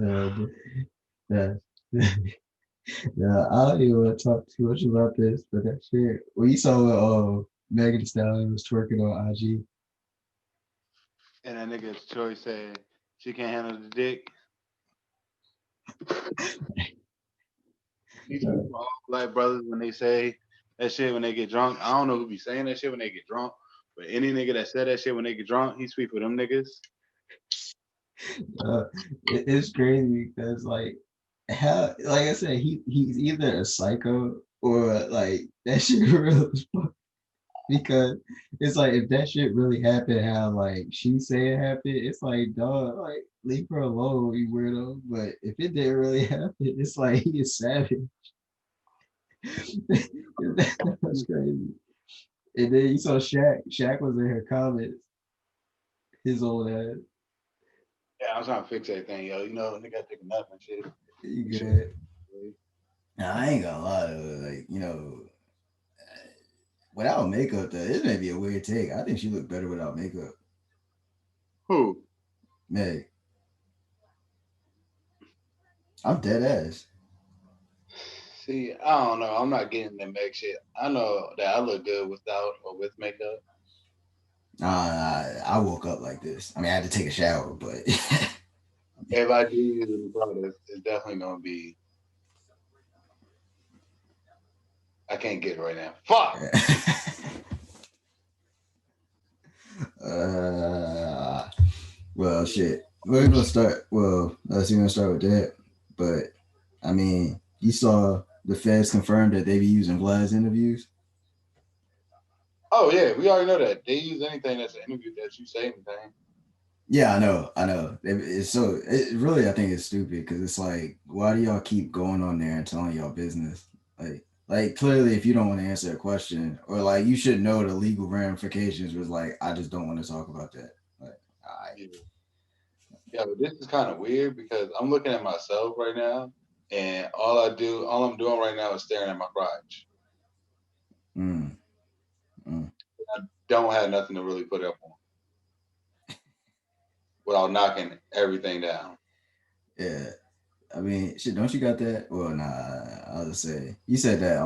Uh, yeah, yeah, I don't even want to talk too much about this, but that shit. Well, you saw Megan Thee Stallion was twerking on IG. And that nigga Troy said she can't handle the dick. You speak for all black brothers when they say that shit when they get drunk. I don't know who be saying that shit when they get drunk, but any nigga that said that shit when they get drunk, he speak for them niggas. Uh, it's crazy because how like I said, he's either a psycho or like that shit real as fuck. Because it's like if that shit really happened, how like she say it happened, it's like dog, like leave her alone, you weirdo. But if it didn't really happen, it's like he is savage. That's crazy. And then you saw Shaq. Shaq was in her comments. His old ass. Yeah, I'm trying to fix everything, yo. You know, nigga take a nap and shit. You You should. good? Nah, I ain't gonna lie though. Like without makeup, though, this may be a weird take. I think she looked better without makeup. Who? Meg, I'm dead ass. See, I don't know. I'm not getting the make shit. I know that I look good without or with makeup. I woke up like this. I mean, I had to take a shower, but If I do use a new product, it's definitely gonna be. I can't get it right now. Fuck. uh, well, shit. We're gonna start. Well, let's see. We're gonna start with that. But I mean, you saw the feds confirmed that they be using Vlad's interviews. Oh yeah, we already know that they use anything that's an interview that you say anything. Yeah, I know, I know. It's so it really, I think it's stupid because it's like, why do y'all keep going on there and telling y'all business? Like clearly, if you don't want to answer a question, or like you should know the legal ramifications, was like, I just don't want to talk about that. Like, I, Yeah, yeah, but this is kind of weird because I'm looking at myself right now, and all I'm doing right now is staring at my crotch. mm, mm, I don't have nothing to really put up on without knocking everything down. yeah. I mean, shit. Don't you got that? Well, nah. I'll just say you said that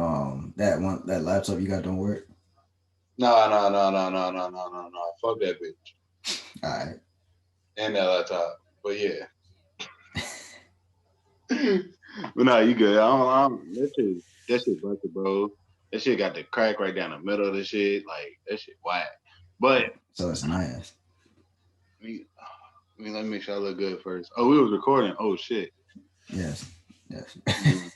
that laptop you got don't work. No, no, no, no, no, no, no, no, no. Fuck that bitch All right. and that laptop. But yeah, but no, you good. That shit busted, bro. That shit got the crack right down the middle of the shit. Like that shit whack. But So it's nice. me, let me make sure I look good first. Oh, we was recording. Oh shit. Yes. Yes. Mm.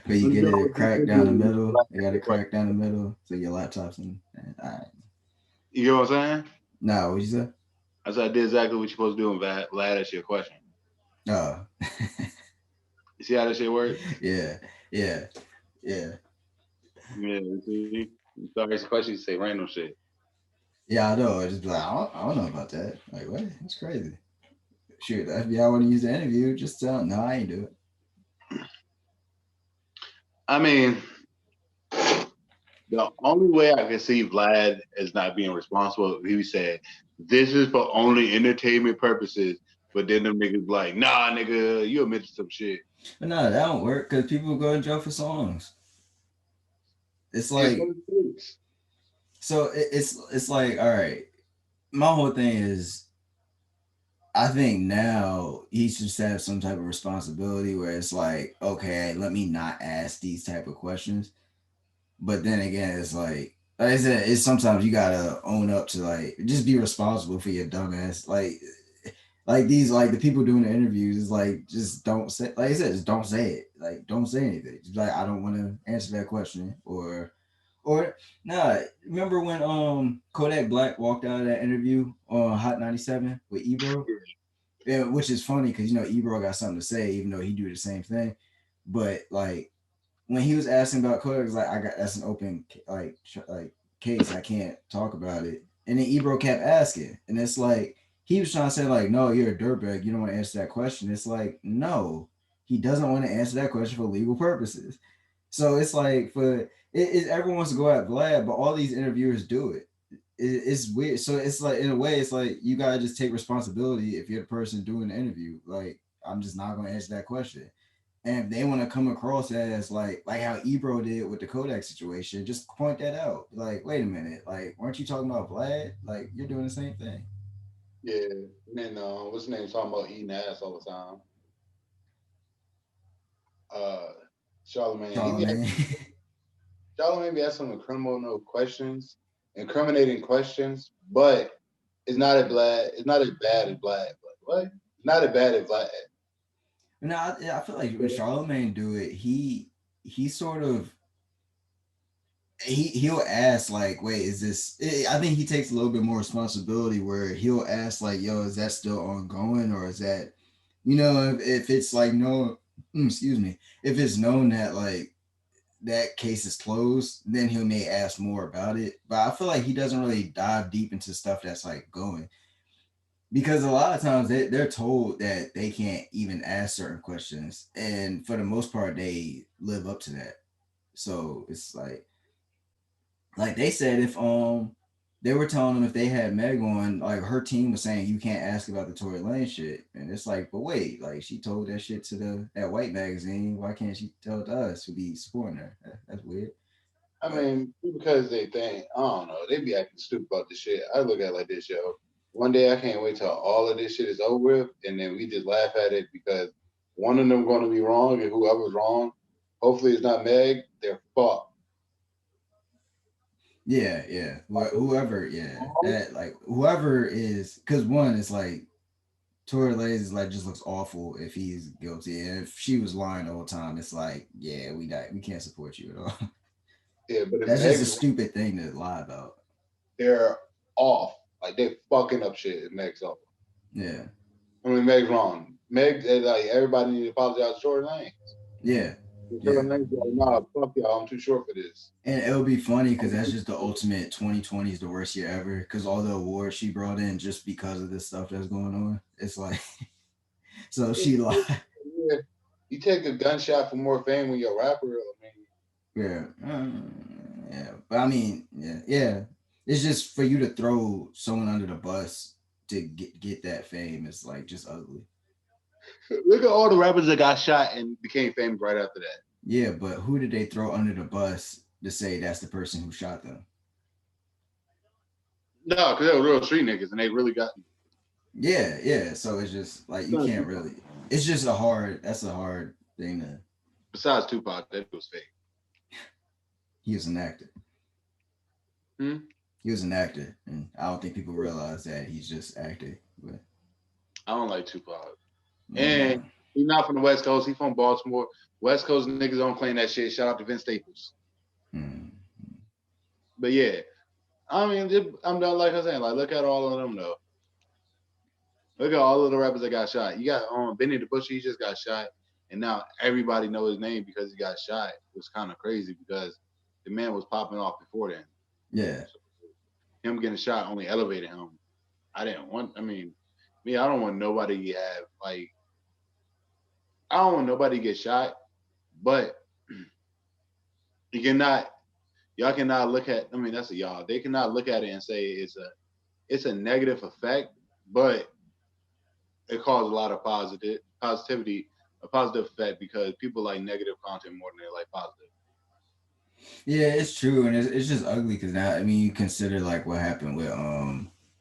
But you Let me get know it what you cracked said down the doing. middle. You got it cracked down the middle, so your laptop's in. All right. You know what I'm saying? No, what you say? I said I did exactly what you're supposed to do and Vlad asked you a question. Oh, You see how that shit work? yeah, yeah, yeah, Yeah, you see? You start asking questions, you say random shit. yeah. I know. I just be like, I don't know about that. Like, what? That's crazy. Shoot, the FBI want to use the interview. Just tell. No, I ain't do it. I mean, the only way I can see Vlad as not being responsible, he said, this is for only entertainment purposes. But then them niggas like, nah, nigga, you admitted some shit. But no, that don't work because people go to jail for songs. It's It's like for the streets. so. It's like all right. My whole thing is I think now he should have some type of responsibility where it's like, okay, let me not ask these type of questions. But then again, it's like I said, it's sometimes you gotta own up to like just be responsible for your dumbass. Like these like the people doing the interviews is like just don't say like I said, just don't say it. Like don't say anything. Just like I don't want to answer that question or nah. Remember when Kodak Black walked out of that interview on Hot 97 with Ebro? Yeah, which is funny because Ebro got something to say even though he do the same thing. But like when he was asking about Kodak, was like, I got that's an open like case. I can't talk about it. And then Ebro kept asking, and it's like he was trying to say like, no, you're a dirtbag. You don't want to answer that question. It's like no, he doesn't want to answer that question for legal purposes. So it's like everyone wants to go at Vlad, but all these interviewers do it. It's weird. So it's like in a way, it's like you gotta just take responsibility if you're the person doing the interview. Like I'm just not gonna answer that question. And if they want to come across as like how Ebro did with the Kodak situation, just point that out. Like, wait a minute, like, weren't you talking about Vlad? Like, you're doing the same thing. Yeah. And then what's his name talking about eating ass all the time? Uh Charlemagne. Charlemagne. Charlemagne be asking some criminal questions, incriminating questions, but it's not as bad as Vlad. But what? It's not as bad as Vlad. No, I feel like when Charlemagne do it, he sort of he'll ask like, wait, is this? I think he takes a little bit more responsibility where he'll ask like, yo, is that still ongoing or is that, if it's like no, excuse me, if it's known that like that case is closed, then he may ask more about it. But I feel like he doesn't really dive deep into stuff that's like going because a lot of times they're told that they can't even ask certain questions, and for the most part, they live up to that. So it's like they said if they were telling them if they had Meg on, like her team was saying you can't ask about the Tory Lane shit, and it's like, but wait, like she told that shit to that white magazine, why can't she tell it to us who be supporting her? That's weird. I But mean, because they think, I don't know, they be acting stupid about this shit. I look at it like this, yo. One day I can't wait till all of this shit is over with, and then we just laugh at it because one of them going to be wrong, and whoever's wrong, hopefully it's not Meg, they're fucked. yeah, whoever, yeah, that like whoever is, because one is like Tory Lanez is like just looks awful if he's guilty, and if she was lying the whole time, it's like, yeah, we can't support you at all. Yeah, but if That's just a Meg's wrong, stupid thing to lie about. they're off. Like they're fucking up shit if Meg's off. Yeah, I mean, Meg's wrong. Meg, like everybody need to apologize to Tory Lane. yeah, Tory yeah. Lane's like, nah, fuck y'all, I'm too short for this. And it'll be funny because that's just the ultimate 2020 is the worst year ever. Because all the awards she brought in just because of this stuff that's going on, it's like, so she lied. Yeah, you take a gunshot for more fame when you're a rapper. I mean, Yeah, yeah. But I mean, yeah. It's just for you to throw someone under the bus to get that fame. It's like just ugly. look at all the rappers that got shot and became famous right after that. Yeah, but who did they throw under the bus to say that's the person who shot them? No, because they were real street niggas and they really got. Yeah, yeah. So it's just like you can't really. It's just a hard. That's a hard thing to. Besides Tupac, that was fake. He was an actor. Hmm? He was an actor, and I don't think people realize that he's just acting. But I don't like Tupac. no. And he's not from the West Coast. He's from Baltimore. West Coast niggas don't claim that shit. Shout out to Vince Staples. Hmm. But yeah, I mean, I'm not like I was saying. Like, look at all of them though. Look at all of the rappers that got shot. You got Benny the Butcher. He just got shot, and now everybody know his name because he got shot. It was kind of crazy because the man was popping off before then. Yeah. So him getting shot only elevated him. I didn't want. I mean, me. I don't want nobody to have like. I don't want nobody to get shot, but you cannot. Y'all cannot look at. I mean, that's a y'all. They cannot look at it and say it's a negative effect, but it caused a lot of positivity, a positive effect because people like negative content more than they like positive. Yeah, it's true, and it's just ugly because now I mean you consider like what happened with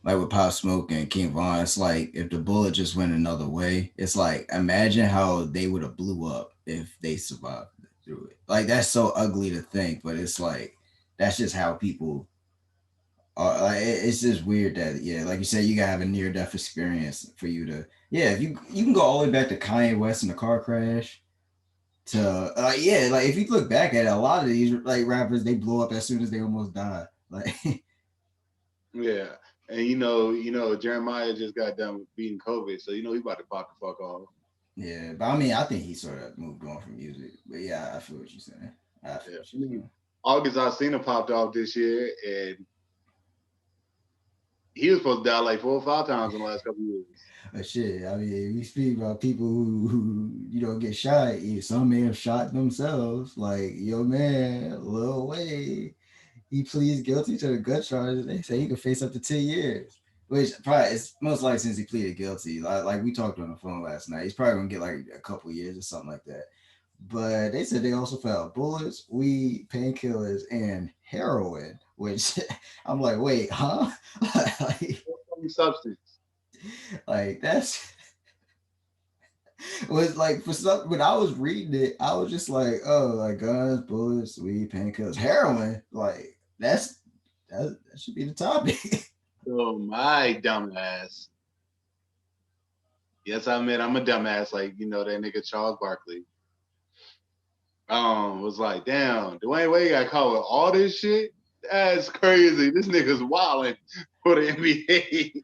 like with Pop Smoke and King Von. It's like if the bullet just went another way, it's like imagine how they would have blew up if they survived through it. Like that's so ugly to think, but it's like that's just how people are. Like it's just weird that yeah, like you said, you gotta have a near death experience for you to yeah. If you can go all the way back to Kanye West in the car crash to yeah, like if you look back at it, a lot of these like rappers they blow up as soon as they almost die. Like Yeah, and Jeremiah just got done beating COVID, so he about to pop the fuck off. yeah, but I mean I think he sort of moved on from music. But yeah, I feel what you're saying. I feel Yeah, what I you're mean, saying. August Alsina popped off this year, and he was supposed to die like 4 or 5 times in the last couple of years. But shit, I mean, we speak about people who get shot. Some may have shot themselves. Like yo, man, Lil Wayne, he pleads guilty to the gun charges. They say he could face up to 10 years. which probably it's most likely since he pleaded guilty. Like we talked on the phone last night, he's probably gonna get like a couple years or something like that. But they said they also found bullets, weed, painkillers, and heroin. Which I'm like, wait, huh? like, Substance. like that's was like for some when I was reading it, I was just like, oh, like guns, bullets, weed, painkillers, heroin. Like that should be the topic. Oh my dumbass. Yes, I admit I'm a dumbass. Like that nigga Charles Barkley. Was like, damn, Dwayne Wade got caught with all this shit. That's crazy. This nigga's wilding for the NBA.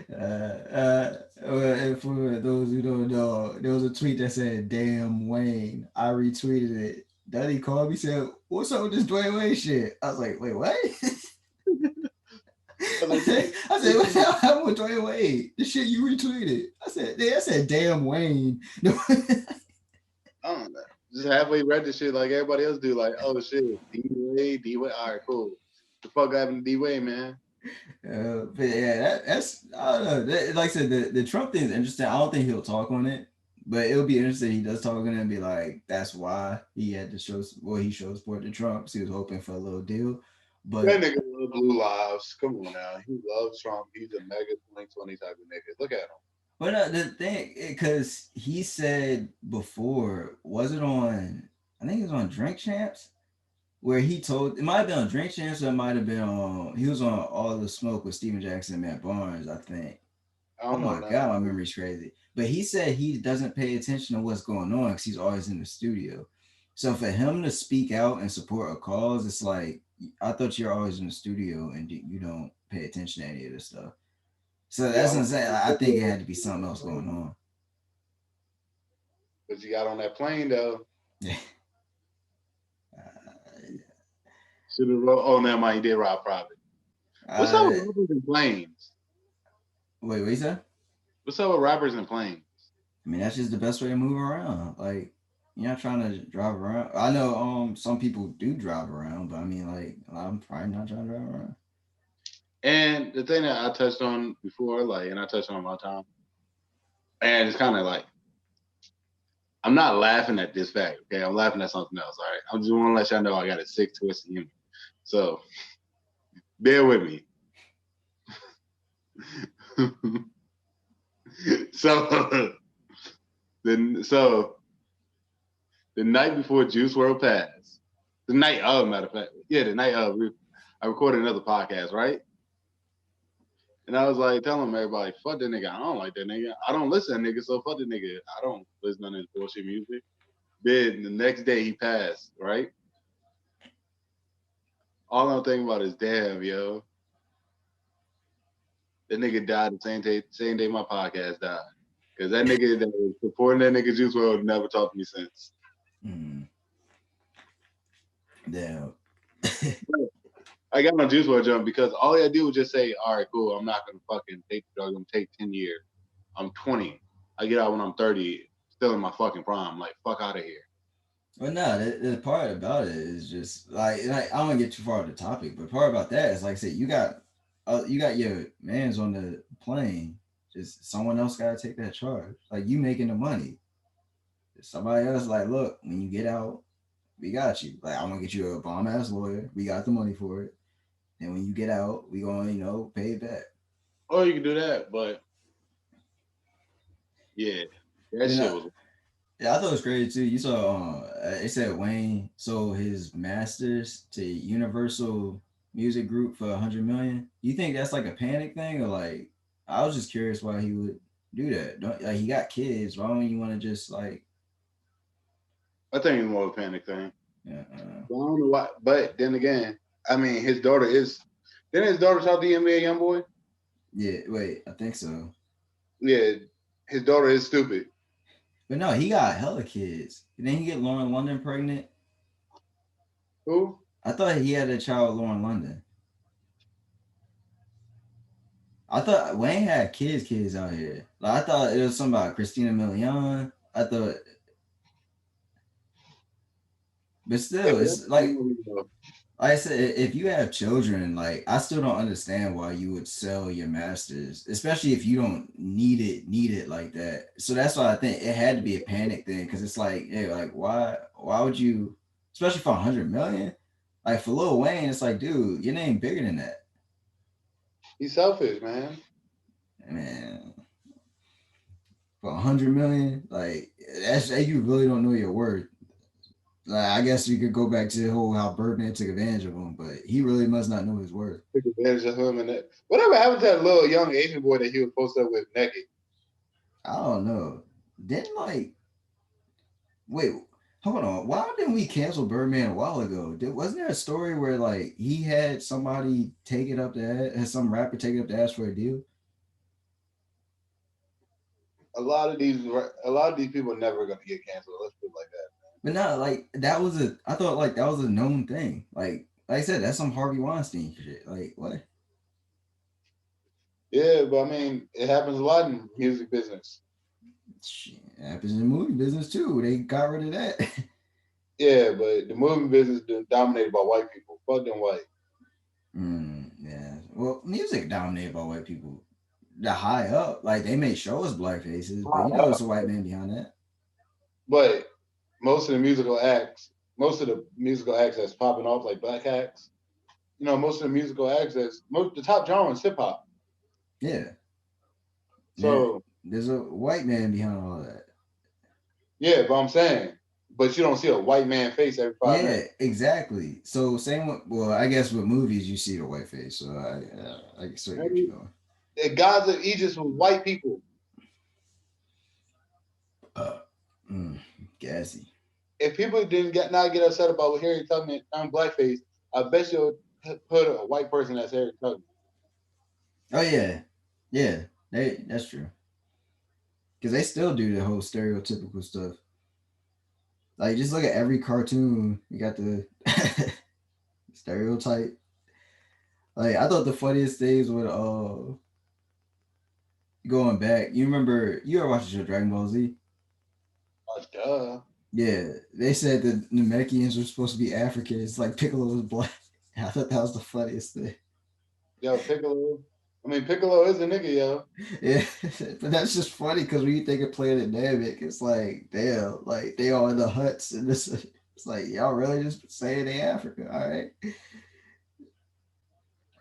And for those who don't know, there was a tweet that said "Damn Wayne." I retweeted it. Then he called me, said, "What's up with this Dwayne Wayne shit?" I was like, "Wait, what?" I said, "What's up with Dwayne Wade? The shit you retweeted." I said, "Damn Wayne." I don't know. Just halfway read the shit like everybody else do. Like, oh shit, D Wade. All right, cool. The fuck happened to D Wade, man? But yeah, that's I don't know. Like I said, the Trump thing is interesting. I don't think he'll talk on it, but it'll be interesting. He does talk on it and be like, that's why he had to show. Well, he showed support to Trump. So he was hoping for a little deal. But that nigga loves blue lives. Come on now, he loves Trump. He's a mega 2020 type of nigga. Look at him. but the thing, because he said before, was it on? I think it was on Drink Champs, where he told it might have been on Drink Champs, or it might have been on. He was on All the Smoke with StephenJackson and Matt Barnes, I think. I Oh don't know my nothing. god, my memory's crazy. But he said he doesn't pay attention to what's going on because he's always in the studio. So for him to speak out and support a cause, it's like I thought you're always in the studio and you don't pay attention to any of this stuff. So that's what I'm saying. I think it had to be something else going on. But you got on that plane though. Yeah. Should have wrote. Oh, never mind. He did ride private. What's up with rappers and planes? Wait, what you said? What's up with rappers and planes? I mean, that's just the best way to move around. Like, you're not trying to drive around. I know some people do drive around, but I mean, like, I'm probably not trying to drive around. And the thing that I touched on before, like, and I touched on my time, and it's kind of like, I'm not laughing at this fact, okay? I'm laughing at something else, all right? I just want to let y'all know I got a sick, twisted humor. So, bear with me. So the night before Juice World passed, the night of, matter of fact, the night of, I recorded another podcast, right? And I was like telling everybody, fuck that nigga. I don't like that nigga. I don't listen to nigga, so fuck the nigga. I don't listen to his bullshit music. Then the next day he passed, right? All I'm thinking about is, damn, yo. That nigga died the same day my podcast died. Because that nigga that was supporting that nigga Juice WRLD never talked to me since. Damn. I got my Juice WRLD jump because all I do was just say, all right, cool, I'm not going to fucking take the drug. I'm going to take 10 years. I'm 20. I get out when I'm 30, still in my fucking prime. Like, fuck out of here. Well, no, the part about it is just like I don't want to get too far off the topic, but part about that is like I said, you got your man's on the plane. Just someone else got to take that charge. Like you making the money. Somebody else like, look, when you get out, we got you. Like I'm gonna get you a bomb ass lawyer. We got the money for it. And when you get out, we gonna pay it back. Oh, you can do that, but yeah, that shit was. Yeah, I thought it was crazy too. You saw it said Wayne sold his masters to Universal Music Group for $100 million. You think that's like a panic thing, or like I was just curious why he would do that. Don't like he got kids. Why don't you want to just like? I think it's more of a panic thing. Yeah. I don't know why, but then again, I mean, his daughter is. Didn't his daughter talk to NBA YoungBoy? Yeah. Wait, I think so. Yeah, his daughter is stupid. But no, he got hella kids. Didn't he get Lauren London pregnant? Who? I thought he had a child with Lauren London. I thought Wayne had kids out here. Like I thought it was something about Christina Milian. I thought, but still, it's like like I said, if you have children, like I still don't understand why you would sell your masters, especially if you don't need it like that. So that's why I think it had to be a panic thing, because it's like, yeah, like why would you, especially for 100 million, like for Lil Wayne, it's like, dude, your name bigger than that, He's selfish, man. man. For 100 million, like that's you really don't know your worth. Like, I guess you could go back to the whole how Birdman took advantage of him, but he really must not know his worth. Took advantage of him and that. Whatever happened to that little young Asian boy that he was posted up with naked? I don't know. Didn't like wait, hold on. Why didn't we cancel Birdman a while ago? Wasn't there a story where like he had somebody take it up the ass, had some rapper take it up the ass for a deal? A lot of these people are never gonna get canceled. Let's put it like that. But not like that was a. I thought like that was a known thing. Like I said, that's some Harvey Weinstein shit. Like what? Yeah, but I mean, it happens a lot in music business. Shit, happens in the movie business too. They got rid of that. Yeah, but the movie business is dominated by white people. Fuck them white. Yeah. Well, music dominated by white people. The high up, like they may show us black faces, but you know it's a white man behind that. But most of the musical acts, most of the musical acts that's popping off like black acts, most of the musical acts the top genre is hip hop. Yeah. Yeah. So There's a white man behind all that. yeah, but I'm saying, but you don't see a white man face every 5 minutes. Yeah, exactly. So same with, well, I guess with movies you see the white face. So I sort of get you Maybe going. the gods of Egypt was white people. Uh, mm, Gassy. If people didn't not get upset about what Harry Tubman on blackface, I bet you'll put a white person as Harry Tubman. Oh yeah, yeah. That's true. Because they still do the whole stereotypical stuff. Like just look at every cartoon. You got the stereotype. Like I thought the funniest things would going back. You remember you ever watched the show Dragon Ball Z? Duh. Yeah, they said the Namekians were supposed to be Africans, like Piccolo was black. I thought that was the funniest thing. Yo, Piccolo. I mean, Piccolo is a nigga, yo. Yeah, but that's just funny because when you think of Planet Namek, it's like, damn, like they all in the huts and this. It's like y'all really just saying they Africa, all right?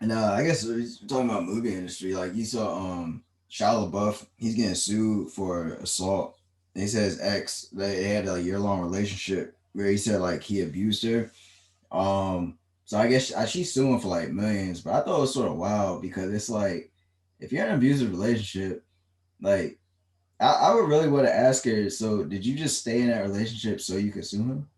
And I guess we're talking about movie industry. Like you saw, Shia LaBeouf, he's getting sued for assault. And he says ex they had a year-long relationship where he said like he abused her. So I guess she's suing for like millions, but I thought it was sort of wild because it's like if you're in an abusive relationship, like I would really want to ask her. So did you just stay in that relationship so you could sue him?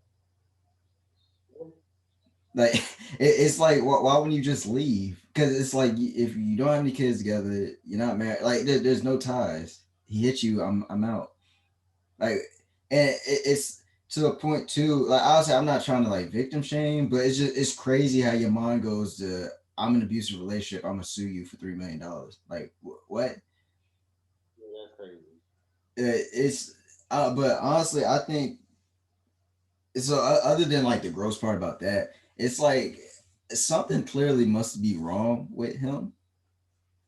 Like it's like why wouldn't you just leave? Because it's like if you don't have any kids together, you're not married. Like there's no ties. He hit you. I'm out. Like and it's to a point too. Like obviously, I'm not trying to like victim shame, but it's crazy how your mind goes to I'm in an abusive relationship. I'm gonna sue you for $3 million. Like what? Yeah, that's crazy. It's but honestly, I think so. Other than like the gross part about that, it's like something clearly must be wrong with him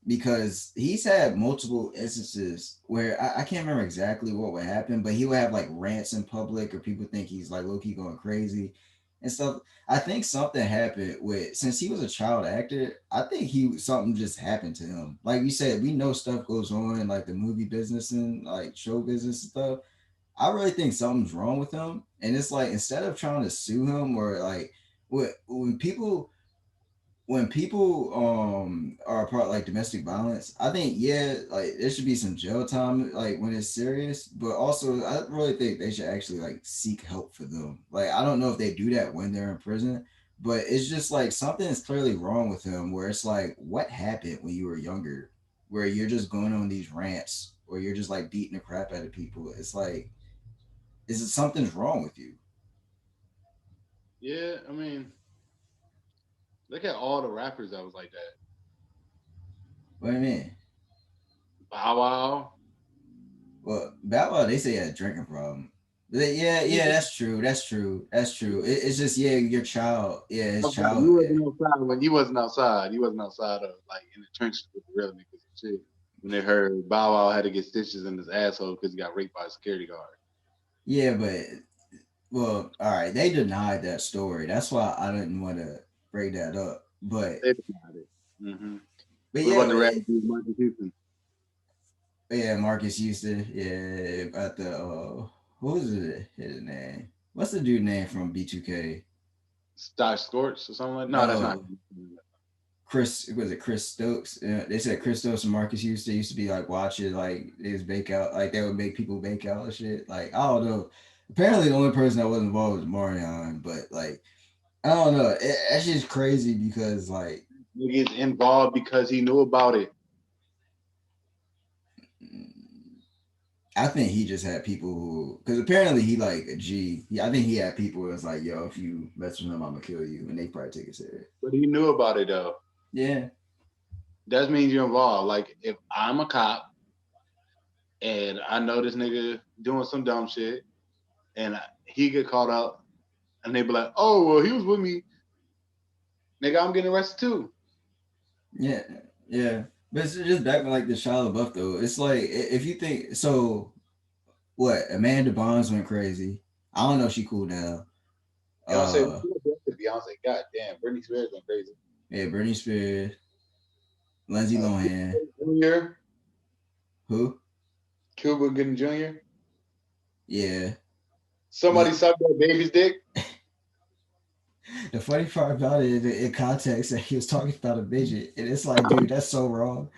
because he's had multiple instances where I can't remember exactly what would happen, but he would have like rants in public or people think he's like low key going crazy and stuff. I think something happened with since he was a child actor. I think he something just happened to him. Like you said, we know stuff goes on in like the movie business and like show business and stuff. I really think something's wrong with him, and it's like instead of trying to sue him or like when people are part like domestic violence, I think yeah, like there should be some jail time like when it's serious, but also I really think they should actually like seek help for them. Like I don't know if they do that when they're in prison, but it's just like something is clearly wrong with him where it's like what happened when you were younger where you're just going on these rants or you're just like beating the crap out of people. It's like is it something's wrong with you? Yeah, I mean, look at all the rappers that was like that. What do you mean? Bow Wow. Well, Bow Wow, they say he had a drinking problem. Yeah, that's true. It's just your child. Yeah, his Okay, child. you wasn't outside when you wasn't outside. You wasn't outside of like in the trenches with the real niggas and shit. When they heard Bow Wow had to get stitches in his asshole because he got raped by a security guard. Yeah, but well, all right. They denied that story. That's why I didn't want to break that up. They denied it. Mm-hmm. But What yeah, about the rap dude, Michael Houston? yeah, Marcus Houston. Yeah, about the what was his name? What's the dude name from B2K? Stosh Scorch or something like? No, that's not. No, Chris Stokes? They said Chris Stokes and Marcus Houston used to be like watching, like they was bake out, like they would make people bake out and shit. Like I don't know. Apparently, the only person that was involved was Marion, but like I don't know. That's just crazy because like Niggas involved because he knew about it. I think he just had people who, because apparently he like a G. I think he had people that's like, yo, if you mess with him, I'm gonna kill you, and they probably take it serious. But he knew about it though. Yeah. That means you're involved. Like if I'm a cop and I know this nigga doing some dumb shit and he get caught up and they be like, oh well he was with me. Nigga, I'm getting arrested too. Yeah, yeah. But it's just back to like the ShiaLabeouf though. It's like if you think so, what Amanda Bonds went crazy. I don't know if she cool now. Beyonce, Uh, Beyonce, god damn, Britney Spears went crazy. yeah, Britney Spears, Lindsay Lohan, Junior, who? Cuba Gooding Jr. Yeah. Somebody Look, sucked that baby's dick. the funny part about it, in context, that he was talking about a midget, and it's like, dude, that's so wrong.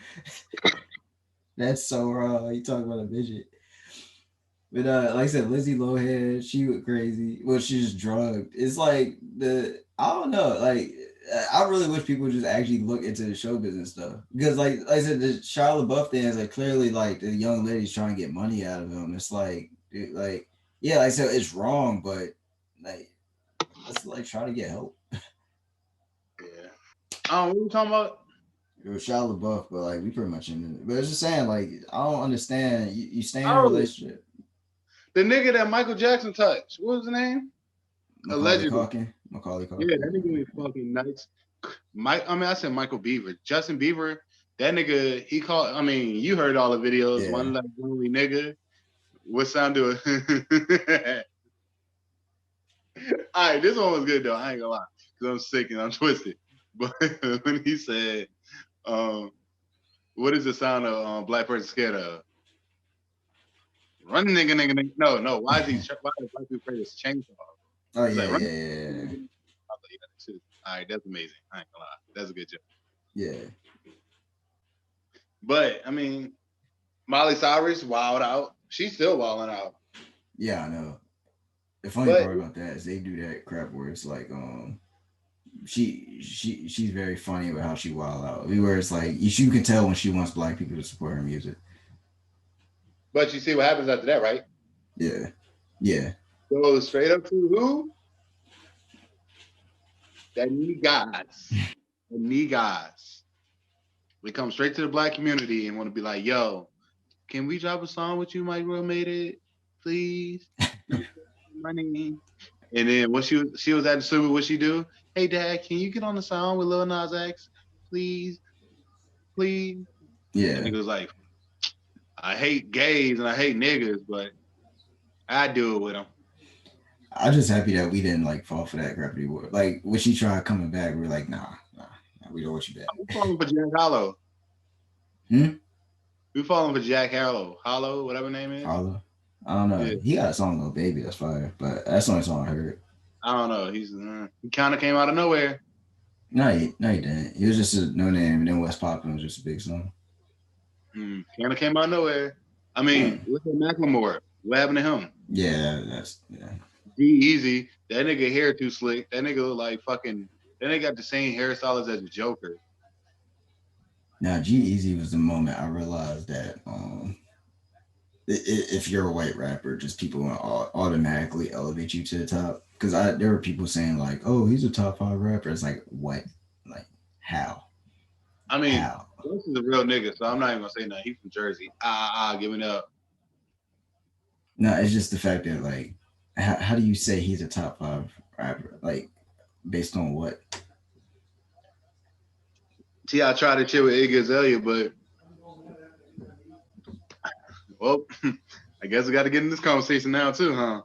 That's so wrong. You talking about a midget? But like I said, Lizzie Lohan, she went crazy. Well, she's drugged. It's like I don't know. Like I really wish people would just actually look into the show business stuff because, like I said, the Shia LaBeouf thing is like clearly like the young lady's trying to get money out of him. It's like, dude, like yeah, like I said, it's wrong, but like let's like try to get help. Yeah. What are you talking about? It was Shia LaBeouf, but like we pretty much in it. But it's just saying, like I don't understand. You stay in a Oh, relationship. the nigga that Michael Jackson touched. What was the name? Macaulay Allegedly. Culkin. Macaulay Yeah, Culkin. that nigga was fucking nice. I said Michael Beaver. Justin Bieber, that nigga, he called, you heard all the videos. Yeah. One like lonely nigga. What sound do it? All right, this one was good though. I ain't gonna lie, because I'm sick and I'm twisted. But when he said, what is the sound of black person scared of? Run nigga, nigga, nigga. No. Why is black people afraid of chainsaw? Oh He's yeah, like, run. yeah, yeah, I was like, yeah, all right, that's amazing. I ain't gonna lie. That's a good joke. yeah. But Miley Cyrus wild out. She's still wilding out. Yeah, I know. The funny But part about that is they do that crap where it's like she's very funny about how she wild out. Where it's like you can tell when she wants black people to support her music. you see what happens after that, right? Yeah, yeah, Goes straight up to who? That niggas. The niggas. We come straight to the black community and want to be like, yo, can we drop a song with you, Mike Will made it? Please? Money. And then when she was at the super, what she do? Hey dad, can you get on the song with Lil Nas X? Please? Please? yeah. And he was like, I hate gays and I hate niggas, but I do it with them. I'm just happy that we didn't like fall for that crap anymore. Like when she tried coming back, we were like, nah, we don't want you back. I'm falling for Jack Harlow. Hmm? We falling for Jack Harlow. Hollow, whatever name is. Harlow? I don't know. Yeah. He got a song "Little Baby" that's fire, but that's the only song I heard. I don't know. He kind of came out of nowhere. No, he didn't. He was just a no name, and then West Poppin' was just a big song. Kind of came out of nowhere. Look at Macklemore. What happened to him? Yeah, that's yeah. G-Eazy. That nigga hair too slick. That nigga look like fucking. That nigga got the same hairstyle as the Joker. Now, G-Eazy was the moment I realized that if you're a white rapper, just people automatically elevate you to the top. Because there were people saying like, "Oh, he's a top 5 rapper." It's like, what? Like, how? How? This is a real nigga, so I'm not even gonna say nothing. He's from Jersey. Giving up. No, it's just the fact that like How do you say he's a top 5 rapper? Like based on what? See, I tried to chill with Iggy Azalea, but well, I guess we got to get in this conversation now too, huh?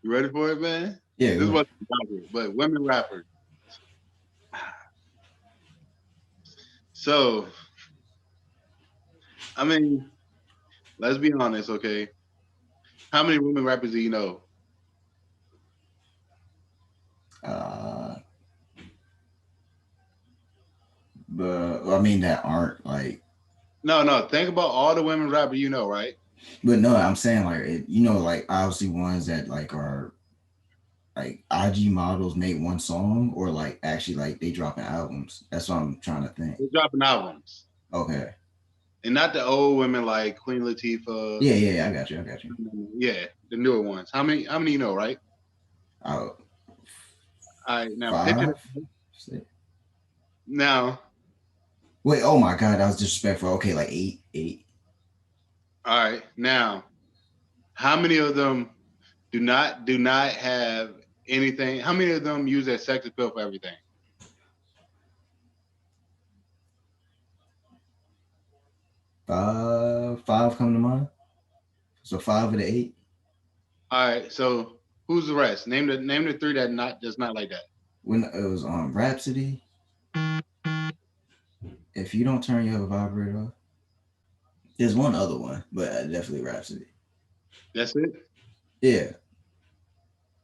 You ready for it, man? Yeah, This is what, but women rappers. So, I mean, let's be honest, okay? How many women rappers do you know? uh, but I mean that aren't like. No. Think about all the women rappers you know, right? But no, I'm saying like like obviously ones that like are like IG models make one song or like actually like they dropping albums. That's what I'm trying to think. They're dropping albums. Okay. And not the old women like Queen Latifah. Yeah, I got you. Yeah, the newer ones. How many you know, right? Oh, All right, now picture 5. that. 6. Now, Wait, oh my god, that was disrespectful. Okay, like 8. all right, now, how many of them do not have anything? How many of them use their sex appeal for everything? 5 come to mind. So 5 of the 8. All right, so who's the rest? Name the 3 that just not like that. When it was Rhapsody, if you don't turn your vibrator off. There's one other one, but definitely Rhapsody. That's it. Yeah.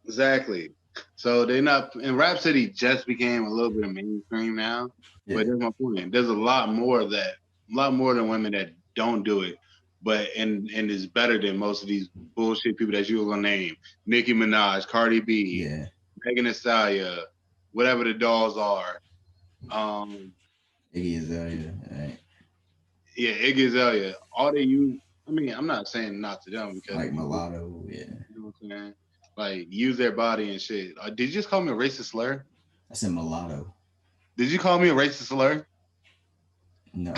Exactly. So they're not. And Rhapsody just became a little bit of mainstream now. Yeah. But there's my point. There's a lot more than women that don't do it, but and is better than most of these bullshit people that you were gonna name. Nicki Minaj, Cardi B, Yeah. MeganTheeStallion, whatever the dolls are. Iggy Azalea. Right. Yeah, Iggy Azalea. All they use. I mean, I'm not saying not to them because Like Mulatto. Yeah. you know what I'm saying. Like use their body and shit. Did you just call me a racist slur? I said Mulatto. Did you call me a racist slur? No.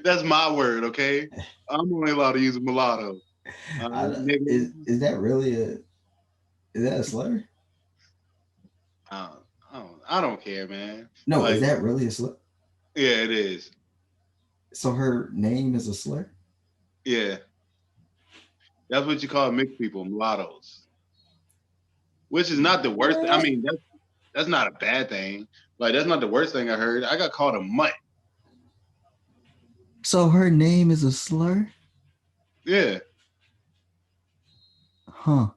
That's my word, okay? I'm only allowed to use mulatto. Is that really is that a slur? I don't care, man. No, Like, is that really a slur? yeah, it is. So her name is a slur? Yeah. That's what you call mixed people, mulattoes. Which is not the worst. I mean, that's not a bad thing. Like, that's not the worst thing I heard. I got called a mutt. So her name is a slur? Yeah. Huh.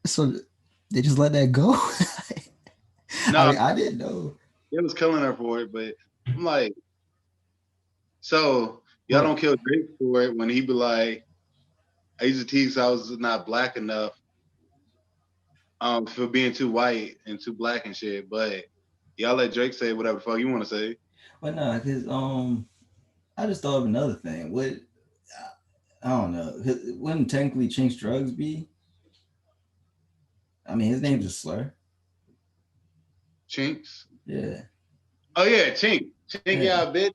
So they just let that go? No, I mean, I didn't know. it was killing her for it, but I'm like, so y'all don't kill Drake for it when he be like, I used to tease I was not black enough for being too white and too black and shit, but y'all let Drake say whatever the fuck you want to say. But no, because I just thought of another thing. What I don't know. Wouldn't technically Chinks Drugs be? I mean, his name's a slur. Chinks? Yeah. Oh yeah, Chink. Chink, yeah, bitch.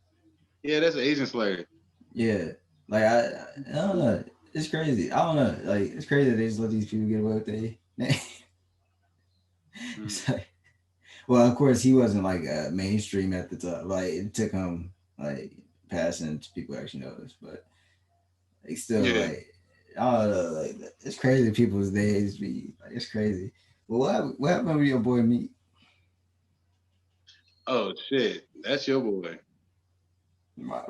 Yeah, that's an Asian slur. Yeah. Like I don't know. It's crazy. I don't know. Like it's crazy that they just let these people get away with their name. It's like, well, of course he wasn't like mainstream at the time. Like it took him like passing to people actually notice, but like still like I don't know. Like it's crazy. People's days be like it's crazy. Well, what happened with your boy Meek? Oh shit, that's your boy. I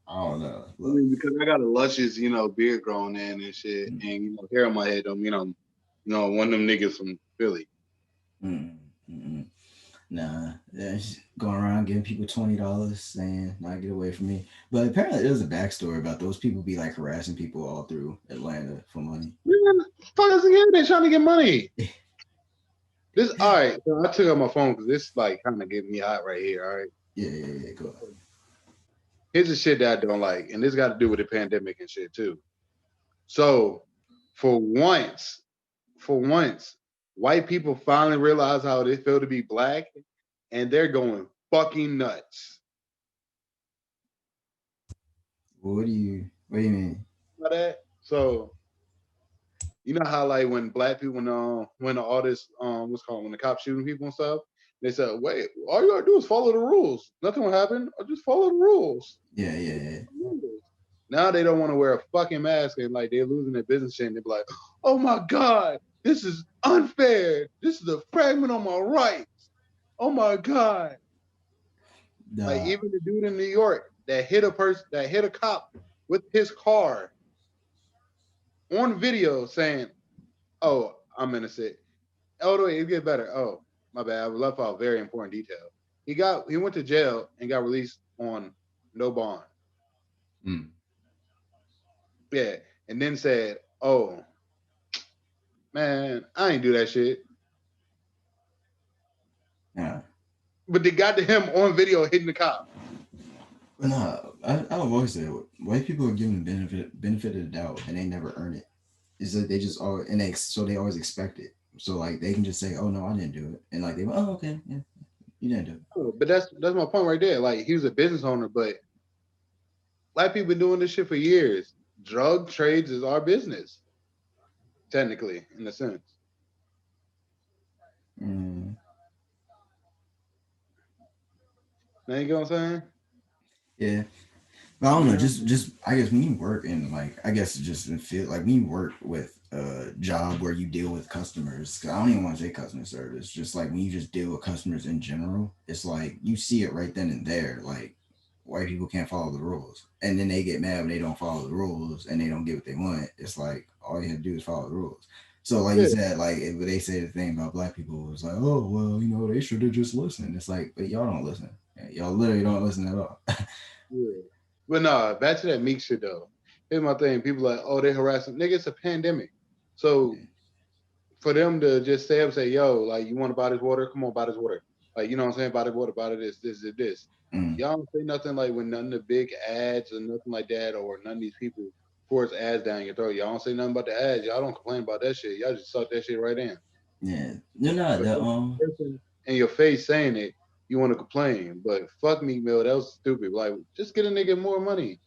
don't know. Look. I mean, because I got a luscious, beard growing in and shit, and hair on my head don't mean I'm, one of them niggas from Philly. Nah, just going around giving people $20 saying "Not get away from me." But apparently, there's a backstory about those people be like harassing people all through Atlanta for money. Man, fuck is again? They trying to get money. All right. So I took out my phone because this like kind of getting me hot right here. All right. Yeah. Go ahead. Here's the shit that I don't like, and this got to do with the pandemic and shit too. So, for once, white people finally realize how it feels to be black, and they're going fucking nuts. What do you mean? That? So you know how like when black people when all this what's called when the cops shooting people and stuff, they said, wait, all you gotta do is follow the rules. Nothing will happen. Or just follow the rules. Yeah. Now they don't want to wear a fucking mask and like they're losing their business shit and they're like, oh my God, this is unfair. This is a fragment on my rights. Oh my God. Like Nah. even the dude in New York that hit a cop with his car on video saying, oh, I'm innocent. Oh, wait, it get better. Oh, my bad. I left out a very important detail. He went to jail and got released on no bond. Mm. Yeah. And then said, oh, man, I ain't do that shit. Nah. But they got to him on video hitting the cop. But nah, I've always said white people are given the benefit of the doubt and they never earn it. Is that they just always so they always expect it. So like they can just say, "Oh no, I didn't do it," and like they, "Oh okay, yeah, you didn't do it." Oh, but that's my point right there. Like he was a business owner, but black people been doing this shit for years. Drug trades is our business, technically, in a sense. Mm. Now you get what I'm saying? Yeah, but I don't know. Yeah. Just I guess when you work in like I guess just in feel like when you work with a job where you deal with customers. 'Cause I don't even want to say customer service. Just like when you just deal with customers in general, it's like you see it right then and there. Like white people can't follow the rules, and then they get mad when they don't follow the rules and they don't get what they want. It's like all you have to do is follow the rules. So like you Yeah. said, like if they say the thing about black people, it's like, oh well, they should have just listened. It's like, but y'all don't listen. Y'all literally don't listen at all. Yeah. But nah, back to that Meek shit though. Here's my thing. People like, oh, they harassing. Nigga, it's a pandemic. So for them to just stay up and say, yo, like, you want to buy this water? Come on, buy this water. Like, you know what I'm saying? Buy this water, buy this. Mm. Y'all don't say nothing like when none of the big ads or nothing like that, or none of these people force ads down your throat. Y'all don't say nothing about the ads. Y'all don't complain about that shit. Y'all just suck that shit right in. Yeah, no, no, But the the person in your face saying it, you want to complain. But fuck MeekMill, that was stupid. Like, just get a nigga more money.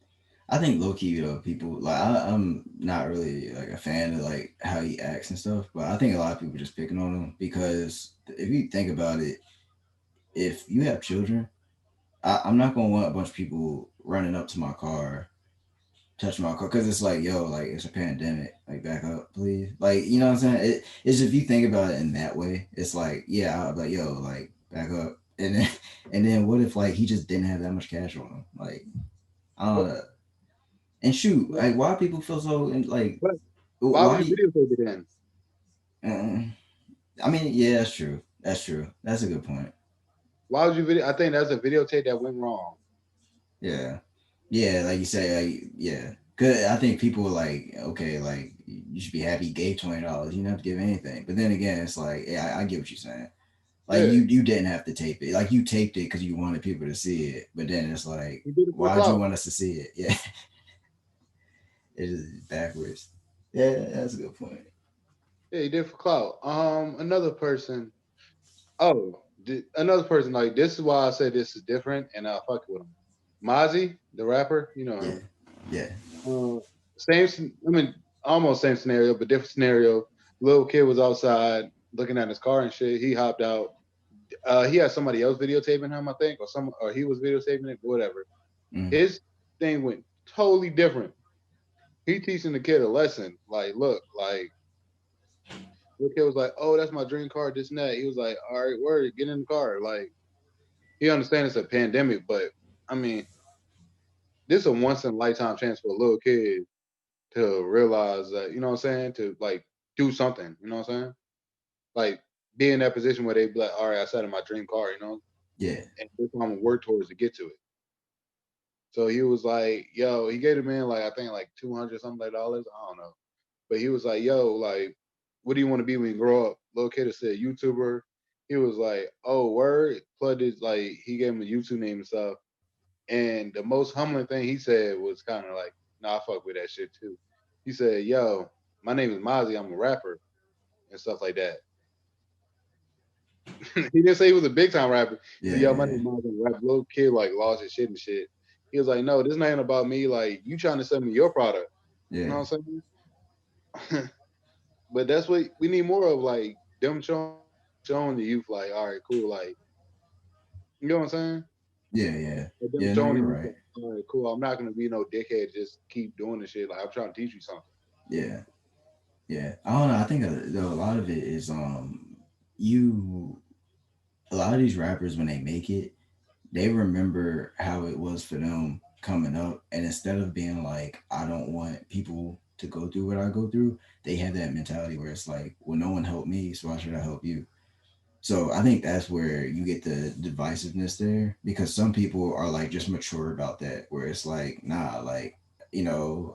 I think low key though, people like I'm not really like a fan of like how he acts and stuff, but I think a lot of people just picking on him because if you think about it, if you have children, I'm not gonna want a bunch of people running up to my car, touching my car, because it's like, yo, like it's a pandemic, like back up, please, like you know what I'm saying? It's if you think about it in that way, it's like, yeah, I'll be like, yo, like back up, and then what if like he just didn't have that much cash on him, like I don't But, know. And shoot, but, like why people feel so like but why would why you do you, videotape it then? I mean, yeah, that's true. That's true. That's a good point. Why would you video? I think that's a videotape that went wrong. Yeah, yeah, like you say, like yeah. Cause I think people were like, okay, like you should be happy you gave $20. You don't have to give anything. But then again, it's like, yeah, I get what you're saying. Like Yeah, you didn't have to tape it. Like you taped it because you wanted people to see it. But then it's like, he did it for why'd you clout. want us to see it? Yeah, it is backwards. Yeah, that's a good point. Yeah, he did it for clout. Another person. Oh, another person. Like this is why I say this is different, and I fuck with him. Mozzie, the rapper, you know Yeah, him. yeah. Same. I mean, almost same scenario, but different scenario. Little kid was outside looking at his car and shit. He hopped out. He had somebody else videotaping him, I think, or he was videotaping it, whatever. Mm. His thing went totally different. He teaching the kid a lesson. Like, look, like the kid was like, "Oh, that's my dream car, this and that." He was like, "All right, word, get in the car." Like, he understands it's a pandemic, but I mean, this is a once in a lifetime chance for a little kid to realize that, you know what I'm saying, to like do something, you know what I'm saying? Like be in that position where they be like, all right, I sat in my dream car, you know, Yeah. and this is what I'm gonna work towards to get to it. So he was like, yo, he gave the man like I think like 200 something like dollars. I don't know. But he was like, yo, like, what do you want to be when you grow up? Little kid said YouTuber. He was like, oh, word. Plugged his like he gave him a YouTube name and stuff. And the most humbling thing he said was kind of like, nah, I fuck with that shit too. He said, yo, my name is Mozzie, I'm a rapper and stuff like that. He didn't say he was a big time rapper. He said, Yeah, "Yo, my yeah, name is rap." Little kid like lost his shit and shit. He was like, "No, this ain't about me. Like, you trying to sell me your product. You know yeah, what I'm saying?" But that's what we need more of. Like them showing the youth, like, all right, cool. Like, you know what I'm saying? yeah, yeah, But them yeah. No, showing you're the youth, right. like, all right, cool. I'm not gonna be no dickhead. Just keep doing the shit. Like, I'm trying to teach you something. Yeah, yeah. I don't know. I think though a lot of it is you a lot of these rappers when they make it, they remember how it was for them coming up, and instead of being like, I don't want people to go through what I go through, they have that mentality where it's like, well, no one helped me, so why should I help you? So I think that's where you get the divisiveness there, because some people are like just mature about that, where it's like, nah, like,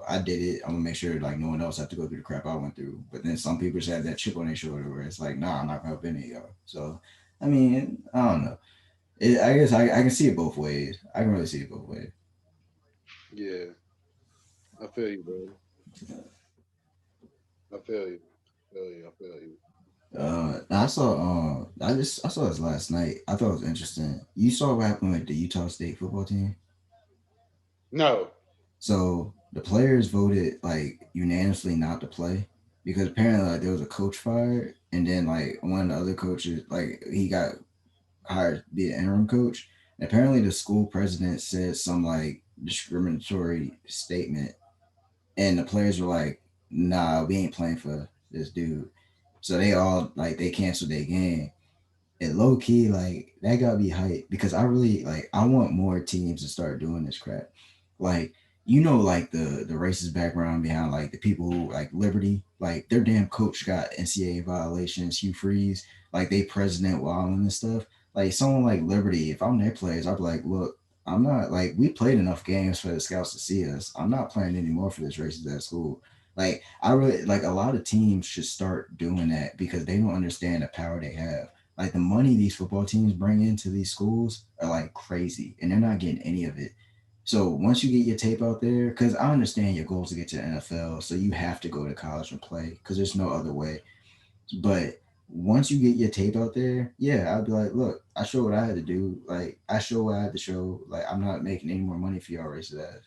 I did it. I'm gonna make sure like no one else have to go through the crap I went through. But then some people just have that chip on their shoulder where it's like, nah, I'm not gonna help any of y'all. So I mean, I don't know. I guess I can see it both ways. I can really see it both ways. Yeah, I feel you, bro. I feel you. I feel you. I feel you. I saw this last night. I thought it was interesting. You saw what happened with the Utah State football team. No. So the players voted like unanimously not to play because apparently like there was a coach fired, and then like one of the other coaches like he got hired to be an interim coach. And apparently the school president said some like discriminatory statement, and the players were like, "Nah, we ain't playing for this dude." So they all like they canceled their game. And low key, like that got me hyped because I really like I want more teams to start doing this crap. Like like the racist background behind like the people who like Liberty, like their damn coach got NCAA violations, Hugh Freeze, like they president wilding and stuff. Like someone like Liberty, if I'm their players, I'd be like, look, I'm not like we played enough games for the scouts to see us. I'm not playing anymore for this racist at school. Like I really like a lot of teams should start doing that because they don't understand the power they have. Like the money these football teams bring into these schools are like crazy, and they're not getting any of it. So once you get your tape out there, because I understand your goal is to get to the NFL, so you have to go to college and play because there's no other way. But once you get your tape out there, yeah, I'd be like, look, I showed what I had to do. Like I show what I had to show. Like I'm not making any more money for y'all racist ass.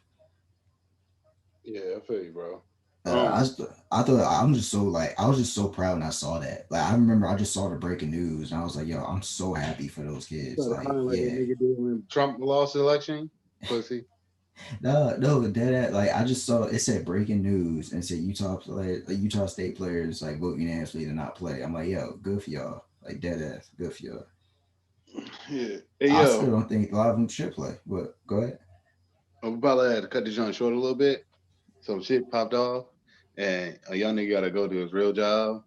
Yeah, I feel you, bro. I, Um, I thought I'm just so like I was just so proud when I saw that. Like I remember I just saw the breaking news and I was like, yo, I'm so happy for those you kids. started Like, crying like that yeah, nigga did when Trump lost the election. Pussy. no, no, that like I just saw it said breaking news and said Utah State players like vote unanimously to not play. I'm like, yo, good for y'all. Like dead ass, good for y'all. Yeah. Hey, I still yo, don't think a lot of them should play. But go ahead. I'm about to have to cut the joint short a little bit. Some shit popped off, and a young nigga got to go to his real job.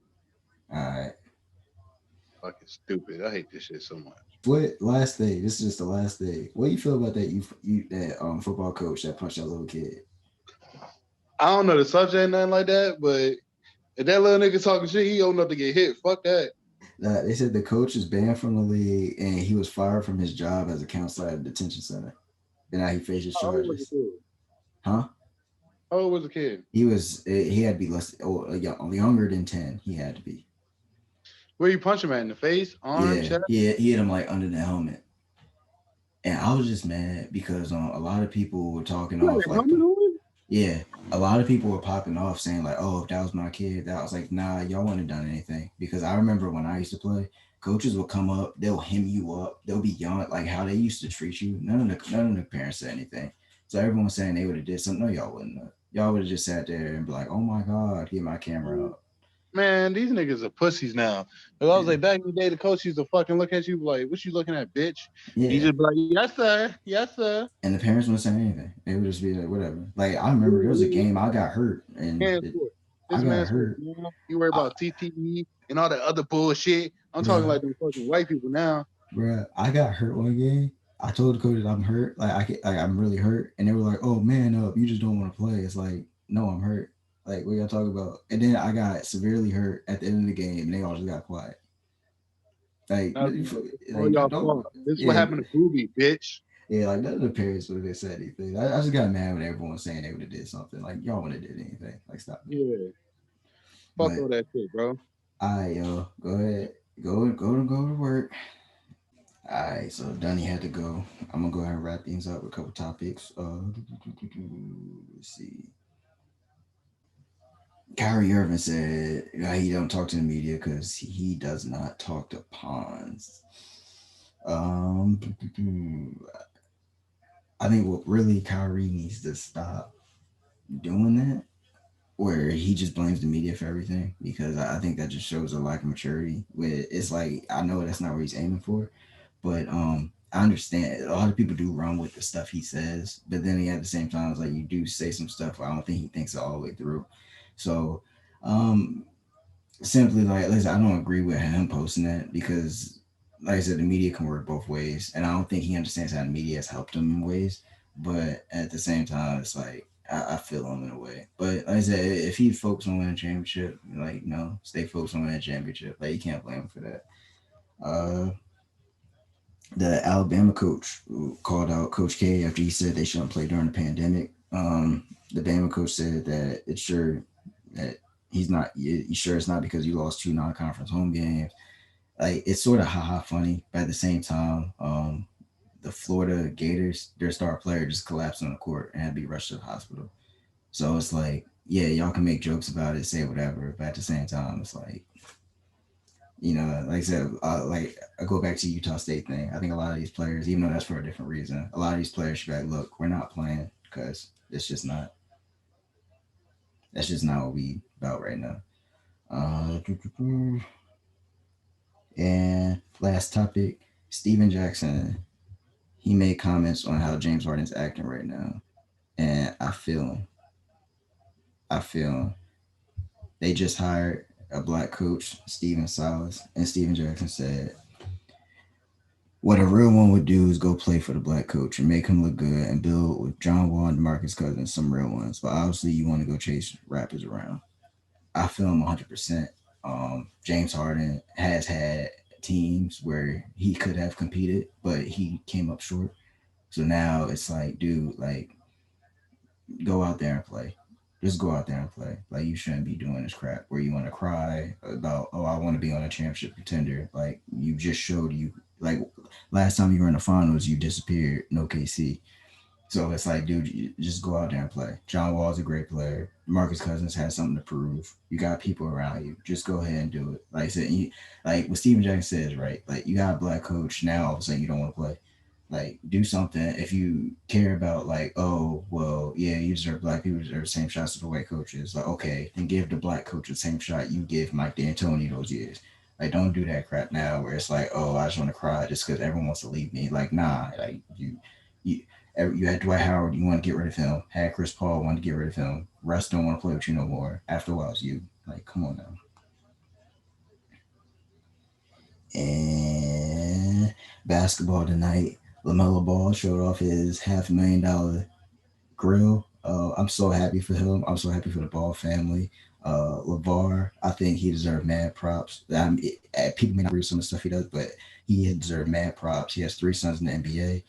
All right. Fucking stupid. I hate this shit so much. What last thing? This is just the last thing. What do you feel about that? You that football coach that punched that little kid? I don't know the subject, nothing like that, but if that little nigga talking shit, he old enough to get hit. Fuck that. They said the coach is banned from the league and he was fired from his job as a counselor at a detention center. And now he faces How old was the charges. kid? Huh? How old was the kid? He had to be less younger than 10. He had to be. Where you punch him at? In the face, arm, Yeah, chest? he hit him like under the helmet. And I was just mad because a lot of people were talking You had off a like, helmet on? yeah, a lot of people were popping off saying like, oh, if that was my kid, that was like, nah, y'all wouldn't have done anything. Because I remember when I used to play, coaches will come up, they'll hem you up, they'll be yelling like how they used to treat you. None of the parents said anything. So everyone's saying they would have did something. No, y'all wouldn't have. Y'all would have just sat there and be like, oh my god, get my camera up. Man, these niggas are pussies now. If I was Yeah, like back in the day, the coach used to fucking look at you like, "What you looking at, bitch?" He yeah. just be like, "Yes, sir. Yes, sir." And the parents wouldn't say anything. They would just be like, whatever. Like I remember there was a game I got hurt and Man's sport. I This got man's sport. hurt. Man. You worry about TTE and all that other bullshit. I'm talking Bruh, like them fucking white people now. I got hurt one game. I told the coach that I'm hurt, I'm really hurt, and they were like, "Oh man, up, you just don't want to play." It's like, no, I'm hurt. Like, what y'all talking about? And then I got severely hurt at the end of the game, and they all just got quiet. Like, That's all y'all don't, fault. This is what yeah, happened to Booby, bitch. yeah, like none of the parents would have said anything. I just got mad when everyone was saying they would have did something. Like, y'all wouldn't have did anything. Like, stop it. Yeah. Fuck But all that shit, bro. I go ahead. go to work. All right, so Dunny had to go. I'm gonna go ahead and wrap things up with a couple topics. Let's see. KyrieIrving said he don't talk to the media because he does not talk to pawns. Um, I think what really Kyrie needs to stop doing that, where he just blames the media for everything, because I think that just shows a lack of maturity. Where it's like, I know that's not what he's aiming for, but I understand a lot of people do run with the stuff he says, but then at the same time, it's like you do say some stuff I don't think he thinks it all the way through. So um, simply like, listen, I don't agree with him posting that because, like I said, the media can work both ways, and I don't think he understands how the media has helped him in ways. But at the same time, it's like I feel him in a way. But like I said, if he focused on winning a championship, like no, stay focused on winning a championship. Like you can't blame him for that. Uh, the Alabama coach who called out Coach K after he said they shouldn't play during the pandemic. The Bama coach said that it's sure that he's not. You sure it's not because you lost two non-conference home games. Like it's sort of haha funny, but at the same time, the Florida Gators, their star player just collapsed on the court and had to be rushed to the hospital. So it's like, yeah, y'all can make jokes about it, say whatever, but at the same time, it's like, like I said, like I go back to Utah State thing. I think a lot of these players, even though that's for a different reason, a lot of these players should be like, look, we're not playing because it's just not. That's just not what we about right now. Uh, and last topic, StephenJackson. He made comments on how James Harden's acting right now, and I feel him. I feel him. They just hired a black coach, Steven Silas, and StephenJackson said, what a real one would do is go play for the black coach and make him look good and build with John Wall and Marcus Cousins, some real ones. But obviously, you want to go chase rappers around. I feel him 100%. James Harden has had teams where he could have competed, but he came up short. So now it's like, dude, like, go out there and play. Just go out there and play. Like you shouldn't be doing this crap where you want to cry about, oh, I want to be on a championship contender. Like you just showed you, like last time you were in the finals, you disappeared. No KC. So it's like, dude, you just go out there and play. John Wall's a great player. Marcus Cousins has something to prove. You got people around you. Just go ahead and do it. Like I said, like what StephenJackson says, right? Like you got a black coach now. All of a sudden, you don't want to play. Like do something if you care about, like, oh well, yeah, you deserve, black people deserve the same shots as the white coaches. Like okay, then give the black coach the same shot you give Mike D'Antoni those years. Like don't do that crap now where it's like, oh, I just want to cry just because everyone wants to leave me. Like nah, like you you had Dwight Howard, you want to get rid of him. Had Chris Paul, want to get rid of him. Russ don't want to play with you no more. After a while, it's you. Like come on now. And basketball tonight. Lamelo Ball showed off his $500,000 grill. I'm so happy for him. I'm so happy for the Ball family. LeVar, I think he deserved mad props. People may not agree with some of the stuff he does, but he deserved mad props. He has three sons in the NBA.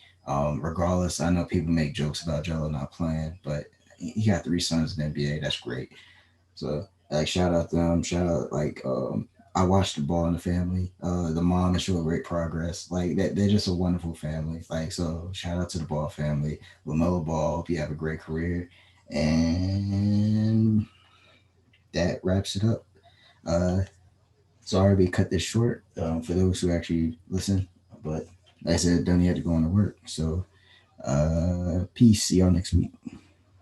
Regardless, I know people make jokes about Jello not playing, but he got three sons in the NBA. That's great. So like shout out them, shout out like I watched the Ball in the family. The mom is showing great progress. Like that, they're just a wonderful family. Like so, shout out to the Ball family. Lamelo Ball, hope you have a great career. And that wraps it up. Uh, Sorry we cut this short for those who actually listen, but like I said, Donnie had to go on to work. So peace. See y'all next week.